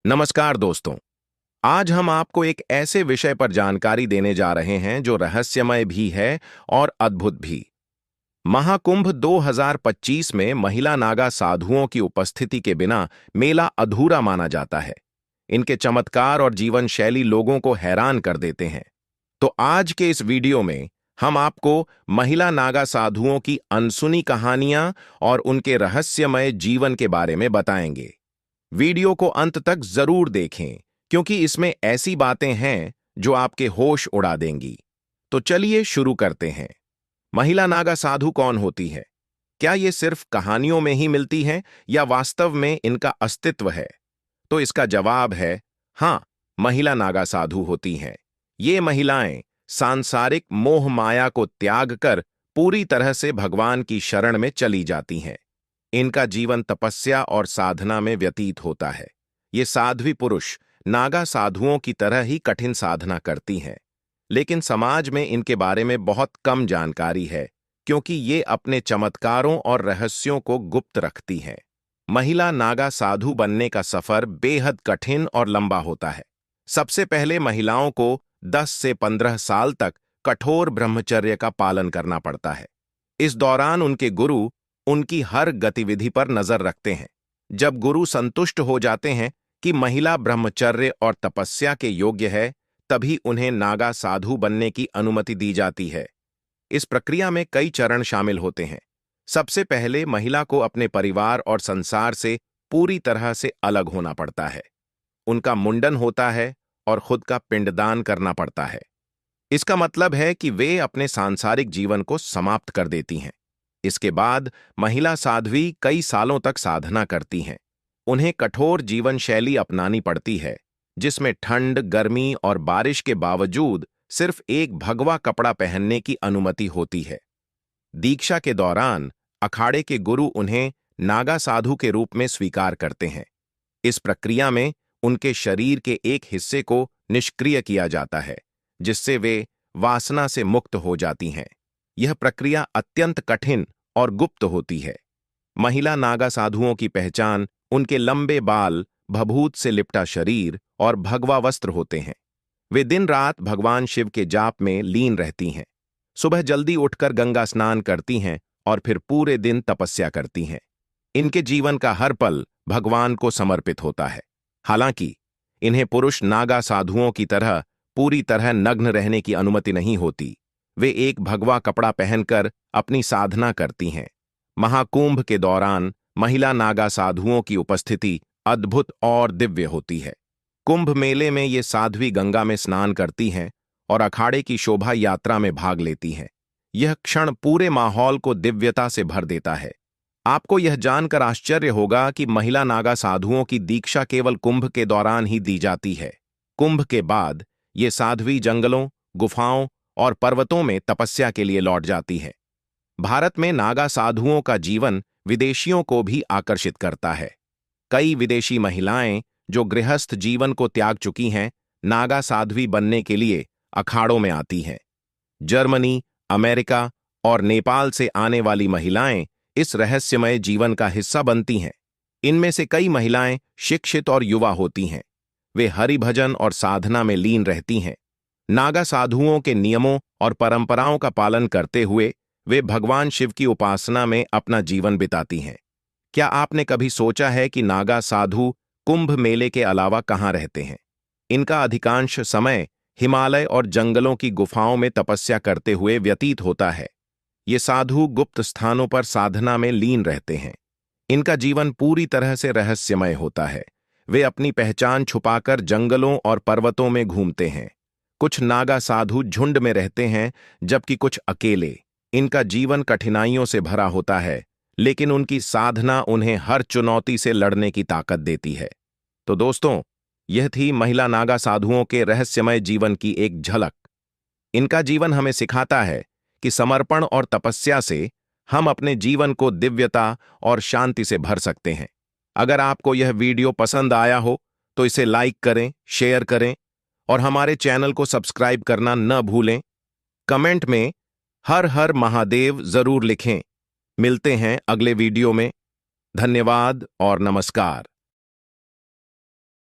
नमस्कार दोस्तों। आज हम आपको एक ऐसे विषय पर जानकारी देने जा रहे हैं जो रहस्यमय भी है और अद्भुत भी। महाकुंभ 2025 में महिला नागा साधुओं की उपस्थिति के बिना मेला अधूरा माना जाता है। इनके चमत्कार और जीवन शैली लोगों को हैरान कर देते हैं। तो आज के इस वीडियो में हम आपको महिला नागा साधुओं की अनसुनी कहानियां और उनके रहस्यमय जीवन के बारे में बताएंगे। वीडियो को अंत तक जरूर देखें, क्योंकि इसमें ऐसी बातें हैं जो आपके होश उड़ा देंगी। तो चलिए शुरू करते हैं। महिला नागा साधु कौन होती है? क्या ये सिर्फ कहानियों में ही मिलती हैं या वास्तव में इनका अस्तित्व है? तो इसका जवाब है हाँ, महिला नागा साधु होती हैं। ये महिलाएं सांसारिक मोह माया को त्याग कर पूरी तरह से भगवान की शरण में चली जाती हैं। इनका जीवन तपस्या और साधना में व्यतीत होता है। ये साध्वी पुरुष नागा साधुओं की तरह ही कठिन साधना करती हैं, लेकिन समाज में इनके बारे में बहुत कम जानकारी है, क्योंकि ये अपने चमत्कारों और रहस्यों को गुप्त रखती हैं। महिला नागा साधु बनने का सफर बेहद कठिन और लंबा होता है। सबसे पहले महिलाओं को 10 से 15 साल तक कठोर ब्रह्मचर्य का पालन करना पड़ता है। इस दौरान उनके गुरु उनकी हर गतिविधि पर नजर रखते हैं। जब गुरु संतुष्ट हो जाते हैं कि महिला ब्रह्मचर्य और तपस्या के योग्य है, तभी उन्हें नागा साधु बनने की अनुमति दी जाती है। इस प्रक्रिया में कई चरण शामिल होते हैं। सबसे पहले महिला को अपने परिवार और संसार से पूरी तरह से अलग होना पड़ता है। उनका मुंडन होता है और खुद का पिंडदान करना पड़ता है। इसका मतलब है कि वे अपने सांसारिक जीवन को समाप्त कर देती हैं। इसके बाद महिला साध्वी कई सालों तक साधना करती हैं। उन्हें कठोर जीवन शैली अपनानी पड़ती है, जिसमें ठंड, गर्मी और बारिश के बावजूद सिर्फ एक भगवा कपड़ा पहनने की अनुमति होती है। दीक्षा के दौरान अखाड़े के गुरु उन्हें नागा साधु के रूप में स्वीकार करते हैं। इस प्रक्रिया में उनके शरीर के एक हिस्से को निष्क्रिय किया जाता है, जिससे वे वासना से मुक्त हो जाती हैं। यह प्रक्रिया अत्यंत कठिन और गुप्त होती है। महिला नागा साधुओं की पहचान उनके लंबे बाल, भभूत से लिपटा शरीर और भगवा वस्त्र होते हैं। वे दिन रात भगवान शिव के जाप में लीन रहती हैं। सुबह जल्दी उठकर गंगा स्नान करती हैं और फिर पूरे दिन तपस्या करती हैं। इनके जीवन का हर पल भगवान को समर्पित होता है। हालांकि इन्हें पुरुष नागा साधुओं की तरह पूरी तरह नग्न रहने की अनुमति नहीं होती। वे एक भगवा कपड़ा पहनकर अपनी साधना करती हैं। महाकुंभ के दौरान महिला नागा साधुओं की उपस्थिति अद्भुत और दिव्य होती है। कुंभ मेले में ये साध्वी गंगा में स्नान करती हैं और अखाड़े की शोभा यात्रा में भाग लेती हैं। यह क्षण पूरे माहौल को दिव्यता से भर देता है। आपको यह जानकर आश्चर्य होगा कि महिला नागा साधुओं की दीक्षा केवल कुंभ के दौरान ही दी जाती है। कुंभ के बाद ये साध्वी जंगलों, गुफाओं और पर्वतों में तपस्या के लिए लौट जाती है। भारत में नागा साधुओं का जीवन विदेशियों को भी आकर्षित करता है। कई विदेशी महिलाएं जो गृहस्थ जीवन को त्याग चुकी हैं, नागा साध्वी बनने के लिए अखाड़ों में आती हैं। जर्मनी, अमेरिका और नेपाल से आने वाली महिलाएं इस रहस्यमय जीवन का हिस्सा बनती हैं। इनमें से कई महिलाएं शिक्षित और युवा होती हैं। वे हरिभजन और साधना में लीन रहती हैं। नागा साधुओं के नियमों और परंपराओं का पालन करते हुए वे भगवान शिव की उपासना में अपना जीवन बिताती हैं। क्या आपने कभी सोचा है कि नागा साधु कुंभ मेले के अलावा कहाँ रहते हैं? इनका अधिकांश समय हिमालय और जंगलों की गुफाओं में तपस्या करते हुए व्यतीत होता है। ये साधु गुप्त स्थानों पर साधना में लीन रहते हैं। इनका जीवन पूरी तरह से रहस्यमय होता है। वे अपनी पहचान छुपाकर जंगलों और पर्वतों में घूमते हैं। कुछ नागा साधु झुंड में रहते हैं, जबकि कुछ अकेले। इनका जीवन कठिनाइयों से भरा होता है, लेकिन उनकी साधना उन्हें हर चुनौती से लड़ने की ताकत देती है। तो दोस्तों, यह थी महिला नागा साधुओं के रहस्यमय जीवन की एक झलक। इनका जीवन हमें सिखाता है कि समर्पण और तपस्या से हम अपने जीवन को दिव्यता और शांति से भर सकते हैं। अगर आपको यह वीडियो पसंद आया हो तो इसे लाइक करें, शेयर करें और हमारे चैनल को सब्सक्राइब करना न भूलें। कमेंट में हर हर महादेव जरूर लिखें। मिलते हैं अगले वीडियो में। धन्यवाद और नमस्कार।